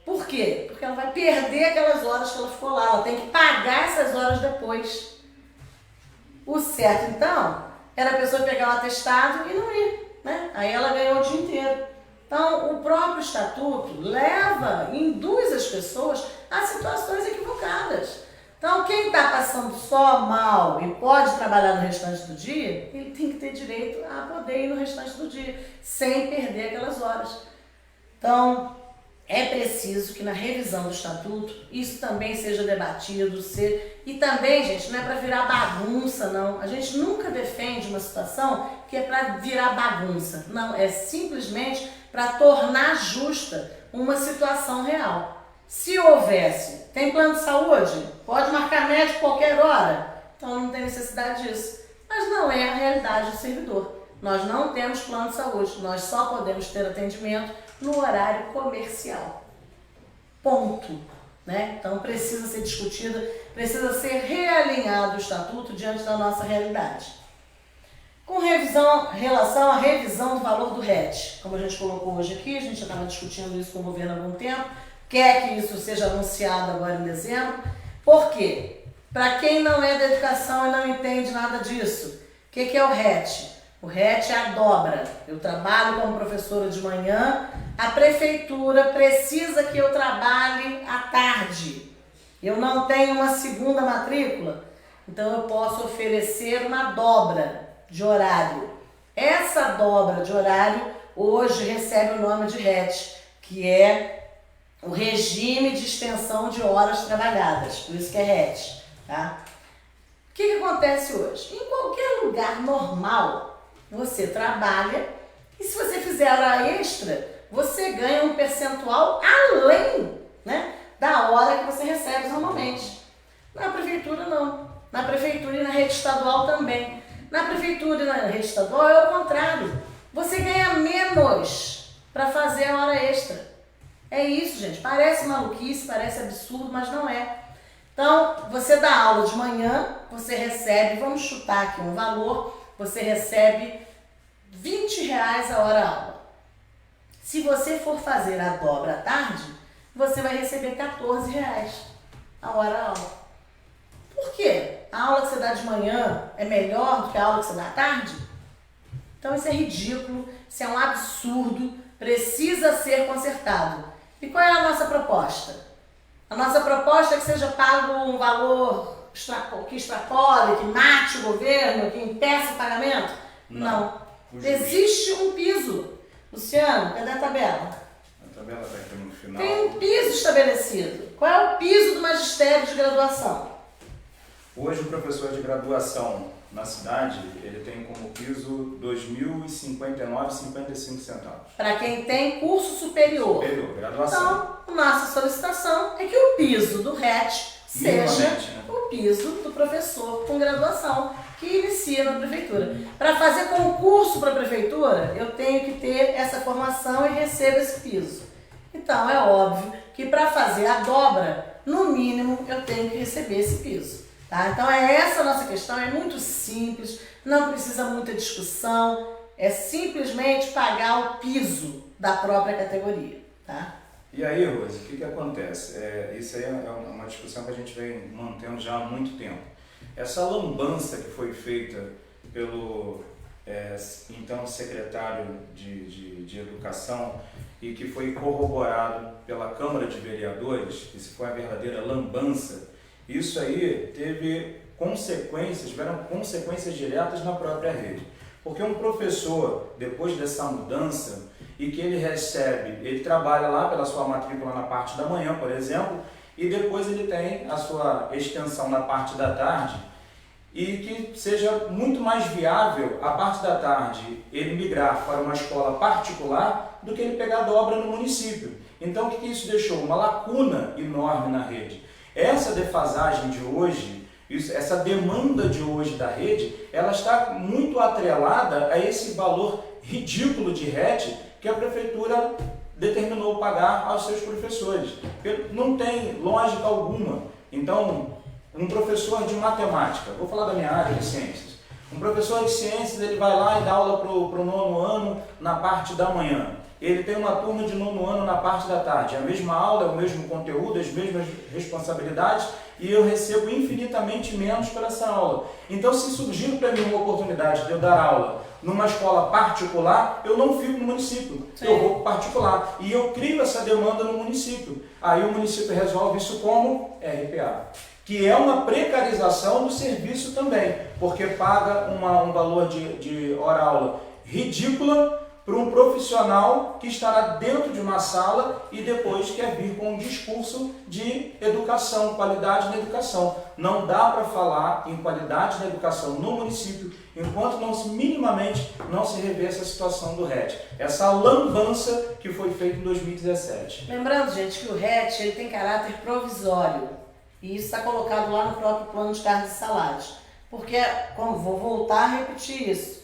Por quê? Porque ela vai perder aquelas horas que ela ficou lá, ela tem que pagar essas horas depois. O certo, então, era a pessoa pegar o atestado e não ir, né? Aí ela ganhou o dia inteiro. Então, o próprio estatuto induz as pessoas a situações equivocadas. Então, quem está passando só mal e pode trabalhar no restante do dia, ele tem que ter direito a poder ir no restante do dia, sem perder aquelas horas. Então, é preciso que na revisão do estatuto isso também seja debatido, e também, gente, não é para virar bagunça, não. A gente nunca defende uma situação que é para virar bagunça. Não, é simplesmente para tornar justa uma situação real. Se houvesse, tem plano de saúde? Pode marcar médico qualquer hora? Então não tem necessidade disso. Mas não é a realidade do servidor. Nós não temos plano de saúde, nós só podemos ter atendimento no horário comercial. Ponto. Né? Então precisa ser discutida, precisa ser realinhado o estatuto diante da nossa realidade. Com relação à revisão do valor do RET, como a gente colocou hoje aqui, a gente já estava discutindo isso com o governo há algum tempo, quer que isso seja anunciado agora em dezembro. Por quê? Para quem não é da educação e não entende nada disso, o que é o RET? O RET é a dobra. Eu trabalho como professora de manhã, a prefeitura precisa que eu trabalhe à tarde. Eu não tenho uma segunda matrícula, então eu posso oferecer uma dobra de horário. Essa dobra de horário hoje recebe o nome de RET, que é o regime de extensão de horas trabalhadas, por isso que é RET. Tá? O que acontece hoje? Em qualquer lugar normal, você trabalha e se você fizer hora extra, você ganha um percentual além, né, da hora que você recebe normalmente. Na prefeitura não. Na prefeitura e na rede estadual também. Na prefeitura e na rede estadual é o contrário. Você ganha menos para fazer a hora extra. É isso, gente. Parece maluquice, parece absurdo, mas não é. Então, você dá aula de manhã, você recebe, vamos chutar aqui um valor, você recebe R$20 a hora aula. Se você for fazer a dobra à tarde, você vai receber R$14 a hora aula. Por quê? A aula que você dá de manhã é melhor do que a aula que você dá à tarde? Então isso é ridículo, isso é um absurdo, precisa ser consertado. E qual é a nossa proposta? A nossa proposta é que seja pago um valor que extrapole, que mate o governo, que impeça o pagamento? Não. Existe um piso. Luciano, cadê a tabela? A tabela está aqui no final. Tem um piso estabelecido. Qual é o piso do magistério de graduação? Hoje o professor de graduação na cidade, ele tem como piso R$ 2.059,55. Para quem tem curso superior. Superior, graduação. Então, nossa solicitação é que o piso do RET seja Né? o piso do professor com graduação que inicia na prefeitura. Para fazer concurso para a prefeitura, eu tenho que ter essa formação e recebo esse piso. Então, é óbvio que para fazer a dobra, no mínimo, eu tenho que receber esse piso. Tá? Então, essa a nossa questão, é muito simples, não precisa muita discussão, é simplesmente pagar o piso da própria categoria. Tá? E aí, Rose, o que acontece? Isso aí é uma discussão que a gente vem mantendo já há muito tempo. Essa lambança que foi feita pelo então secretário de Educação e que foi corroborado pela Câmara de Vereadores, que se foi a verdadeira lambança, isso aí tiveram consequências diretas na própria rede. Porque um professor, depois dessa mudança, e que ele trabalha lá pela sua matrícula na parte da manhã, por exemplo, e depois ele tem a sua extensão na parte da tarde, e que seja muito mais viável a parte da tarde ele migrar para uma escola particular do que ele pegar a dobra no município. Então o que isso deixou? Uma lacuna enorme na rede. Essa defasagem de hoje, essa demanda de hoje da rede, ela está muito atrelada a esse valor ridículo de RET que a prefeitura determinou pagar aos seus professores. Não tem lógica alguma. Então, um professor de matemática, vou falar da minha área de ciências, um professor de ciências ele vai lá e dá aula para o 9º ano na parte da manhã. Ele tem uma turma de 9º ano na parte da tarde. A mesma aula, o mesmo conteúdo, as mesmas responsabilidades e eu recebo infinitamente menos por essa aula. Então, se surgir para mim uma oportunidade de eu dar aula numa escola particular, eu não fico no município, Sim. eu vou para particular. E eu crio essa demanda no município. Aí o município resolve isso como RPA, que é uma precarização do serviço também, porque paga um valor de hora-aula ridícula para um profissional que estará dentro de uma sala e depois quer vir com um discurso de educação, qualidade na educação. Não dá para falar em qualidade na educação no município enquanto minimamente não se rever essa situação do RET. Essa lambança que foi feita em 2017. Lembrando, gente, que o RET ele tem caráter provisório e isso está colocado lá no próprio plano de cargos e salários. Porque, como vou voltar a repetir isso,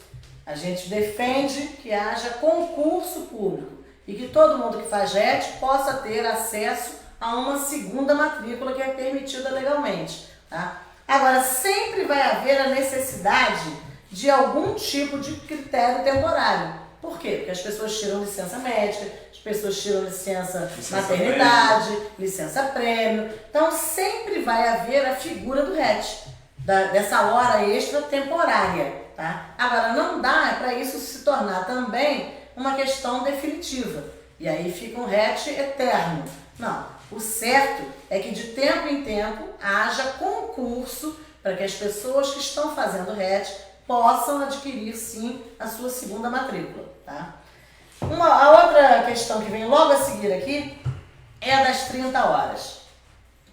a gente defende que haja concurso público e que todo mundo que faz RET possa ter acesso a uma segunda matrícula que é permitida legalmente. Tá? Agora, sempre vai haver a necessidade de algum tipo de critério temporário. Por quê? Porque as pessoas tiram licença médica, as pessoas tiram licença maternidade, licença prêmio. Então, sempre vai haver a figura do RET, dessa hora extra temporária. Tá? Agora, não dá para isso se tornar também uma questão definitiva. E aí fica um RET eterno. Não, o certo é que de tempo em tempo haja concurso para que as pessoas que estão fazendo RET possam adquirir sim a sua segunda matrícula. Tá? A outra questão que vem logo a seguir aqui é a das 30 horas.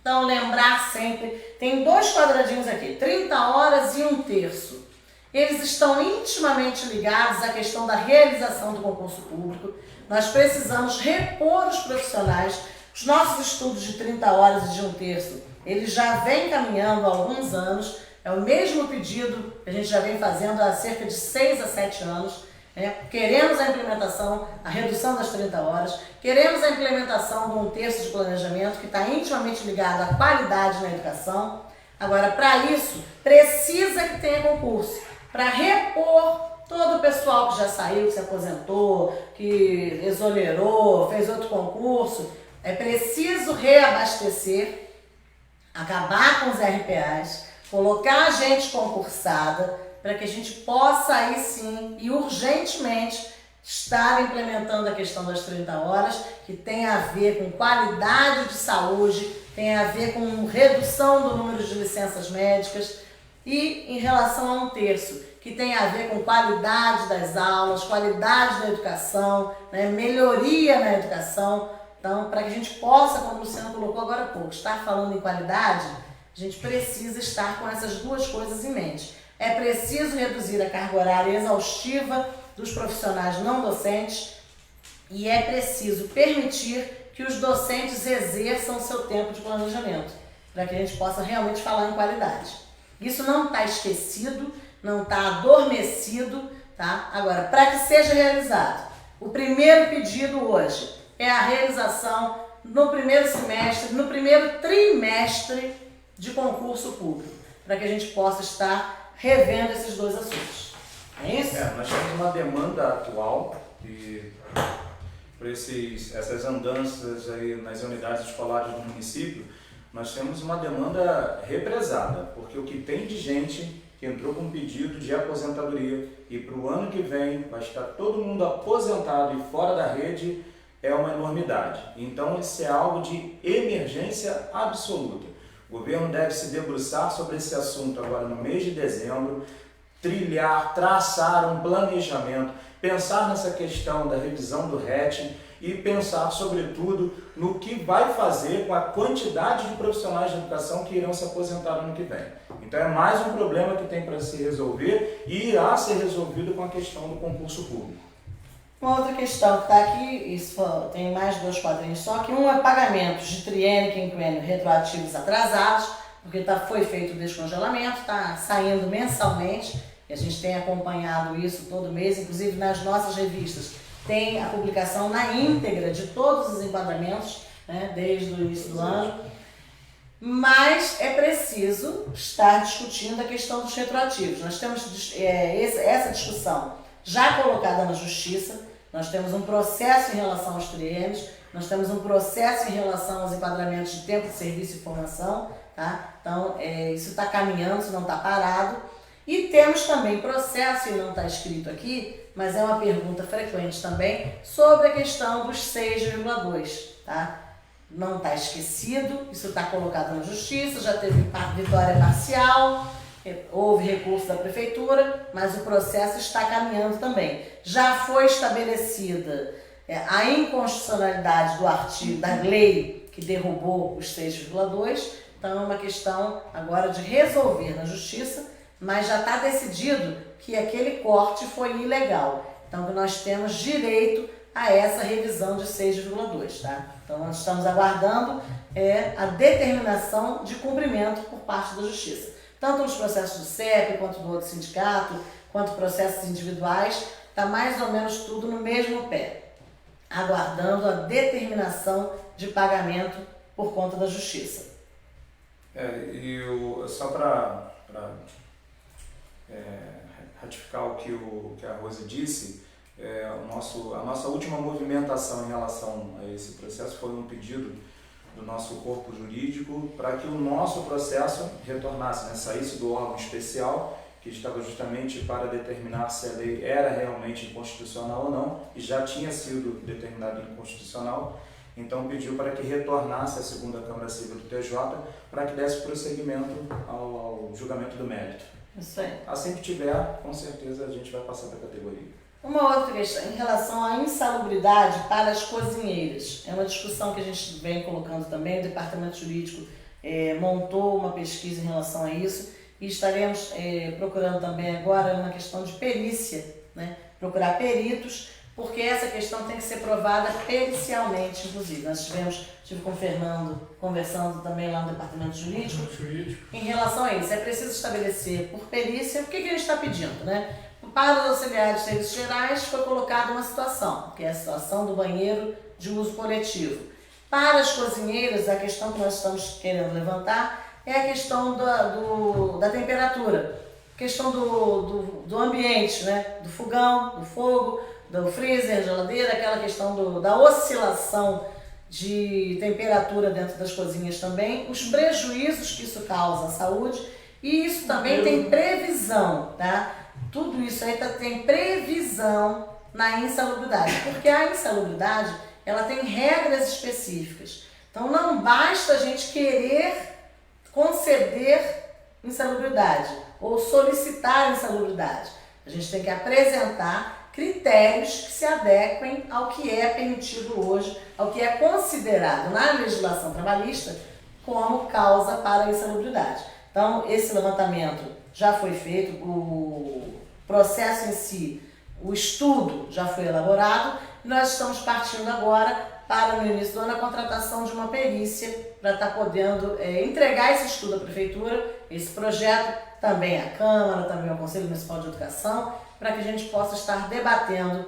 Então, lembrar sempre, tem 2 quadradinhos aqui, 30 horas e 1/3. Eles estão intimamente ligados à questão da realização do concurso público. Nós precisamos repor os profissionais. Os nossos estudos de 30 horas e de 1/3, eles já vêm caminhando há alguns anos. É o mesmo pedido que a gente já vem fazendo há cerca de 6 a 7 anos. Queremos a implementação, a redução das 30 horas. Queremos a implementação de 1/3 de planejamento, que está intimamente ligado à qualidade na educação. Agora, para isso, precisa que tenha concurso. Para repor todo o pessoal que já saiu, que se aposentou, que exonerou, fez outro concurso, é preciso reabastecer, acabar com os RPAs, colocar gente concursada, para que a gente possa aí sim e urgentemente estar implementando a questão das 30 horas, que tem a ver com qualidade de saúde, tem a ver com redução do número de licenças médicas, e em relação a 1/3, que tem a ver com qualidade das aulas, qualidade da educação, né, melhoria na educação. Então, para que a gente possa, como o Luciano colocou agora há pouco, estar falando em qualidade, a gente precisa estar com essas duas coisas em mente. É preciso reduzir a carga horária exaustiva dos profissionais não docentes e é preciso permitir que os docentes exerçam o seu tempo de planejamento, para que a gente possa realmente falar em qualidade. Isso não está esquecido, não está adormecido, tá? Agora, para que seja realizado, o primeiro pedido hoje é a realização no primeiro semestre, no primeiro trimestre de concurso público, para que a gente possa estar revendo esses dois assuntos. É isso? Nós temos uma demanda atual e por essas andanças aí nas unidades escolares do município, nós temos uma demanda represada, porque o que tem de gente que entrou com um pedido de aposentadoria e para o ano que vem vai estar todo mundo aposentado e fora da rede é uma enormidade. Então isso é algo de emergência absoluta. O governo deve se debruçar sobre esse assunto agora no mês de dezembro, trilhar, traçar um planejamento, pensar nessa questão da revisão do RET e pensar, sobretudo, no que vai fazer com a quantidade de profissionais de educação que irão se aposentar no ano que vem. Então é mais um problema que tem para se resolver e irá ser resolvido com a questão do concurso público. Uma outra questão que está aqui, isso tem mais 2 quadrinhos só, que um é pagamentos de triênio e quinquênio retroativos atrasados, porque foi feito o descongelamento, está saindo mensalmente, e a gente tem acompanhado isso todo mês, inclusive nas nossas revistas. Tem a publicação na íntegra de todos os enquadramentos, né, desde o início do ano. Mas é preciso estar discutindo a questão dos retroativos. Nós temos essa discussão já colocada na Justiça, nós temos um processo em relação aos triênios, nós temos um processo em relação aos enquadramentos de tempo de serviço e formação, tá? Então, isso está caminhando, isso não está parado. E temos também processo, e não está escrito aqui, mas é uma pergunta frequente também, sobre a questão dos 6,2, tá? Não está esquecido, isso está colocado na Justiça, já teve vitória parcial, houve recurso da Prefeitura, mas o processo está caminhando também. Já foi estabelecida a inconstitucionalidade do artigo, da lei que derrubou os 6,2, então é uma questão agora de resolver na Justiça, mas já está decidido que aquele corte foi ilegal. Então nós temos direito a essa revisão de 6,2, tá? Então nós estamos aguardando a determinação de cumprimento por parte da Justiça. Tanto nos processos do CEP, quanto do outro sindicato, quanto processos individuais, está mais ou menos tudo no mesmo pé, aguardando a determinação de pagamento por conta da Justiça. Só para ratificar o que a Rose disse, a nossa última movimentação em relação a esse processo foi um pedido do nosso corpo jurídico para que o nosso processo retornasse, né, saísse do órgão especial, que estava justamente para determinar se a lei era realmente inconstitucional ou não, e já tinha sido determinada inconstitucional, então pediu para que retornasse a segunda Câmara Civil do TJ para que desse prosseguimento ao julgamento do mérito. Isso aí. Assim que tiver, com certeza a gente vai passar para a categoria. Uma outra questão em relação à insalubridade para as cozinheiras. É uma discussão que a gente vem colocando também, o Departamento Jurídico montou uma pesquisa em relação a isso e estaremos procurando também agora uma questão de perícia, né? Procurar peritos, porque essa questão tem que ser provada pericialmente, inclusive. Nós estive com o Fernando conversando também lá no Departamento Jurídico em relação a isso. É preciso estabelecer por perícia o que a gente está pedindo, né? Para os auxiliares de serviços gerais foi colocada uma situação, que é a situação do banheiro de uso coletivo. Para as cozinheiras, a questão que nós estamos querendo levantar é a questão da temperatura, questão do ambiente, né? Do fogão, do fogo, do freezer, geladeira, aquela questão da oscilação de temperatura dentro das cozinhas também, os prejuízos que isso causa à saúde, e isso também tem previsão, tá? Tudo isso aí tem previsão na insalubridade, porque a insalubridade, ela tem regras específicas. Então não basta a gente querer conceder insalubridade ou solicitar insalubridade. A gente tem que apresentar critérios que se adequem ao que é permitido hoje, ao que é considerado na legislação trabalhista como causa para a insalubridade. Então, esse levantamento já foi feito, o processo em si, o estudo já foi elaborado, e nós estamos partindo agora para, no início do ano, a contratação de uma perícia para estar podendo entregar esse estudo à Prefeitura, esse projeto, também à Câmara, também ao Conselho Municipal de Educação, para que a gente possa estar debatendo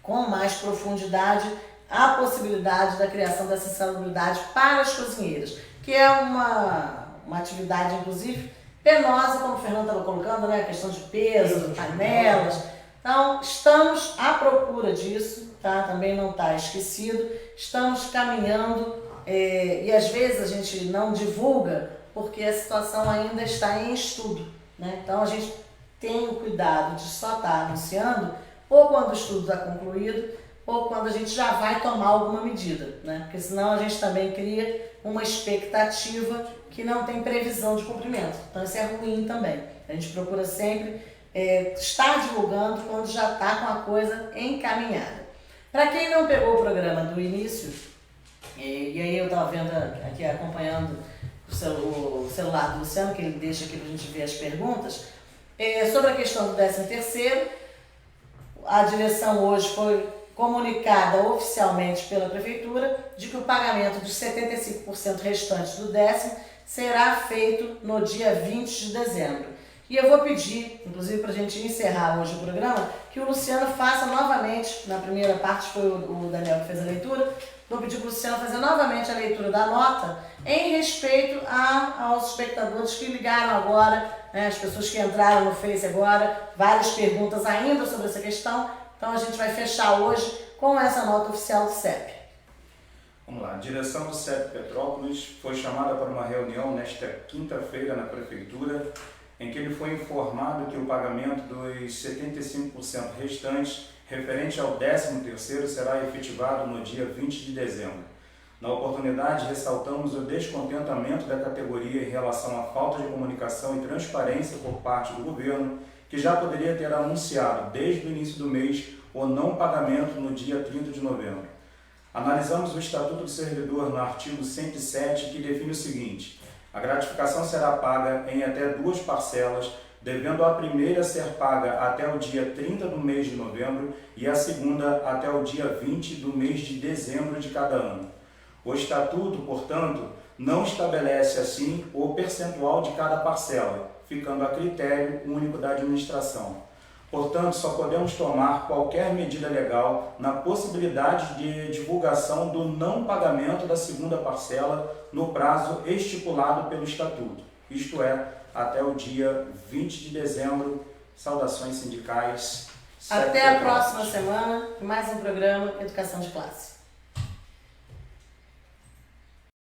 com mais profundidade a possibilidade da criação dessa insalubridade para as cozinheiras, que é uma atividade, inclusive, penosa, como o Fernando estava colocando, né? A questão de peso, panelas. Então, estamos à procura disso, tá? Também não está esquecido. Estamos caminhando e às vezes a gente não divulga porque a situação ainda está em estudo, né? Então, a gente tem o cuidado de só estar anunciando ou quando o estudo está concluído ou quando a gente já vai tomar alguma medida, né? Porque senão a gente também cria uma expectativa que não tem previsão de cumprimento. Então isso é ruim também. A gente procura sempre estar divulgando quando já está com a coisa encaminhada. Para quem não pegou o programa do início, e aí eu estava vendo aqui, acompanhando o celular do Luciano, que ele deixa aqui para a gente ver as perguntas, sobre a questão do 13º, a direção hoje foi comunicada oficialmente pela Prefeitura de que o pagamento dos 75% restantes do 10º será feito no dia 20 de dezembro. E eu vou pedir, inclusive para a gente encerrar hoje o programa, que o Luciano faça novamente, na primeira parte foi o Daniel que fez a leitura, vou pedir para o Luciano fazer novamente a leitura da nota em respeito aos espectadores que ligaram agora, né, as pessoas que entraram no Face agora, várias perguntas ainda sobre essa questão. Então a gente vai fechar hoje com essa nota oficial do CEP. Vamos lá, a direção do CEP Petrópolis foi chamada para uma reunião nesta quinta-feira na Prefeitura, em que ele foi informado que o pagamento dos 75% restantes, referente ao 13º, será efetivado no dia 20 de dezembro. Na oportunidade, ressaltamos o descontentamento da categoria em relação à falta de comunicação e transparência por parte do governo, que já poderia ter anunciado desde o início do mês o não pagamento no dia 30 de novembro. Analisamos o Estatuto do Servidor no artigo 107, que define o seguinte: a gratificação será paga em até 2 parcelas, devendo a primeira ser paga até o dia 30 do mês de novembro e a segunda até o dia 20 do mês de dezembro de cada ano. O Estatuto, portanto, não estabelece assim o percentual de cada parcela, ficando a critério único da administração. Portanto, só podemos tomar qualquer medida legal na possibilidade de divulgação do não pagamento da segunda parcela no prazo estipulado pelo Estatuto, isto é, até o dia 20 de dezembro. Saudações sindicais. Até a próxima semana, mais um programa Educação de Classe.